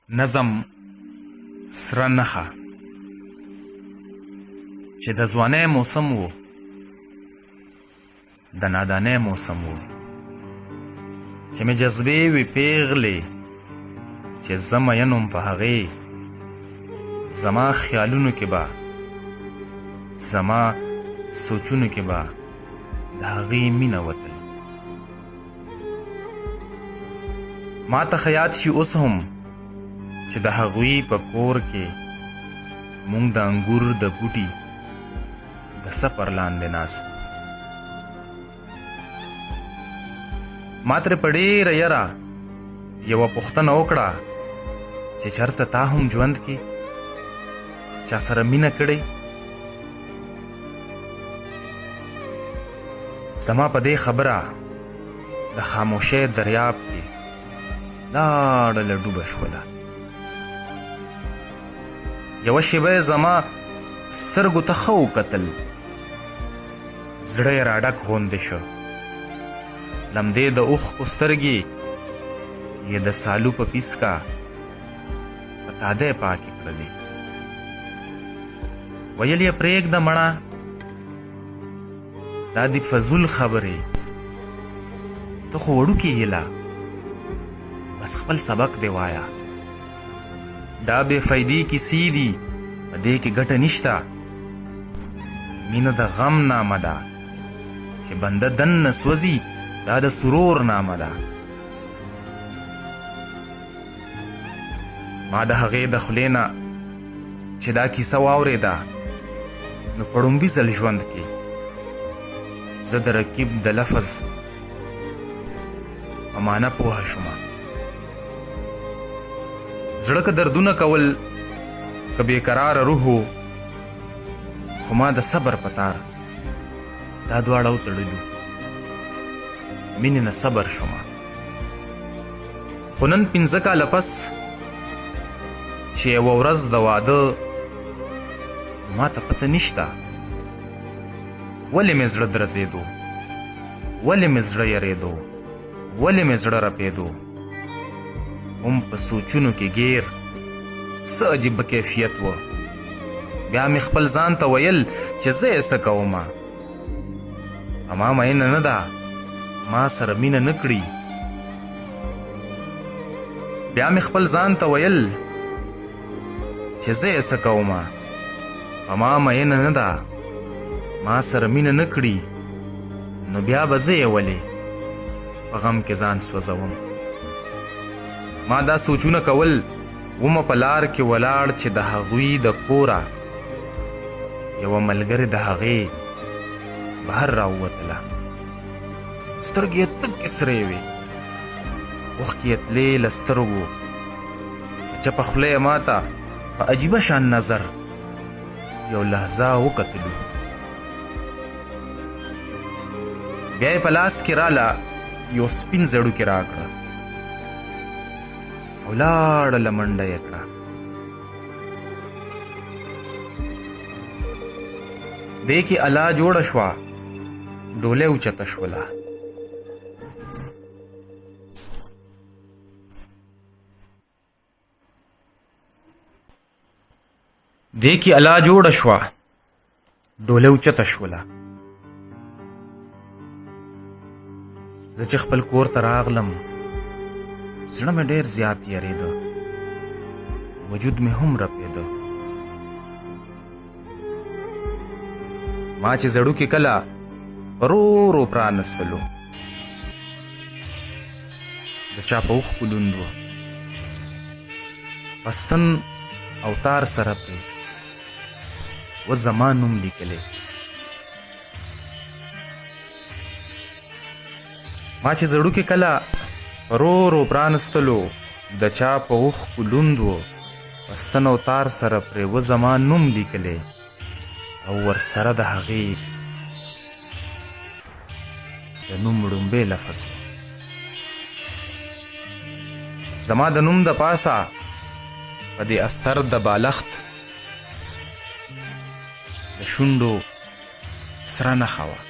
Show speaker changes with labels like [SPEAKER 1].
[SPEAKER 1] نظم سره نښه چې د ځوانۍ موسم و د نادانۍ موسم و چې مې جذبې وې پیغلې چې زه مین وم په هغې زما خیالونو کې به زما سوچونو کې به د هغې مینه وتل ما ته خیات شي اوس هم چې د هغوی په کور کې مونږ د انګور د بوټي د سپر لاندې ناست ما ترې په ډېره یره یوه پوښتنه وکړه چې چېرته تا هم ژوند کې چا سره مینه کړې زما په دې خبره د خاموشۍ دریاب کې لاړه ډوبه شوله یوه شېبه یې زما سترګو ته ښه وکتل زړه یې راډک غوندې شو لمدې د اوښکو سترګې یې د سالو په پیسکه په تادی پاکې کړلې ویل یې پرېږده مړه دا دې فضول خبرې ته خو وړوکې یې لا بس خپل سبق دی وایه دا بې فایدې کیسې دي په دې کې ګټه نشته مینه د غم نامه ده چې بنده دننه سوځي دا د سرور نامه ده ما د هغې د خولې نه چې دا کیسه واورېده نو په ړومبي ځل ژوند کې زه د رقیب د لفظ په معنه پوهه شومه زړه که دردونه کول که بېقراره روح و خو ما د صبر په تار دا دواړه وتړلو مینې نه صبر شومه خو نن 15 کاله پس چې یوه ورځ د واده ما ته پته نشته ولې مې زړه درزېدو ولې مې زړه یریدو ولې مې زړه رپېدو هم په سوچونو کې ګیر څه عجیبه کیفیت و بیا مې خپل ځان ته ویل چې زه یې څه کومه اما مینه نه ده ما سره مینه نه کړي بیا مې خپل ځان ته ویل چې زه یې څه کومه اما مینه نه ده ما سره مینه نه کړي نو بیا به زه یې ولې په غم کې ځان سوځوم ما دا سوچونه کول ومه په لار کې ولاړ چې د هغوی د کوره یوه ملګرې د هغې بهر راووتله سترګې یې تکې سرې وې اوښکې یې تلې له سترګو په چپه خوله یې ما ته په عجیبه شان نظر یو لحظه وکتلو بیا یې په لاس کې راله یو سپین زړوکې راکړه او لاړله منډه یې کړه دې کې الا جوړه شوه ډولۍ اوچته شوله دې کې الا جوړه شوه ډولۍ اوچته شوله زه چې خپل کور ته راغلم زړه مې ډېر زیات یریده وجود مې هم رپېده ما چې زړوکې کله ورو ورو پرانستلو د چا په اوښکو لوند و پستن او تار سره پرې و زما نوم لیکلی ما چې زړوکې کله ورو ورو پرانستلو د چا په اوښکو لوند و پستن او تار سره پرې و زما نوم لیکلی او ورسره د هغې د نوم ړومبی لفظ و زما د نوم د پاسه په دې استر د بالښت د شونډو سره نښه وه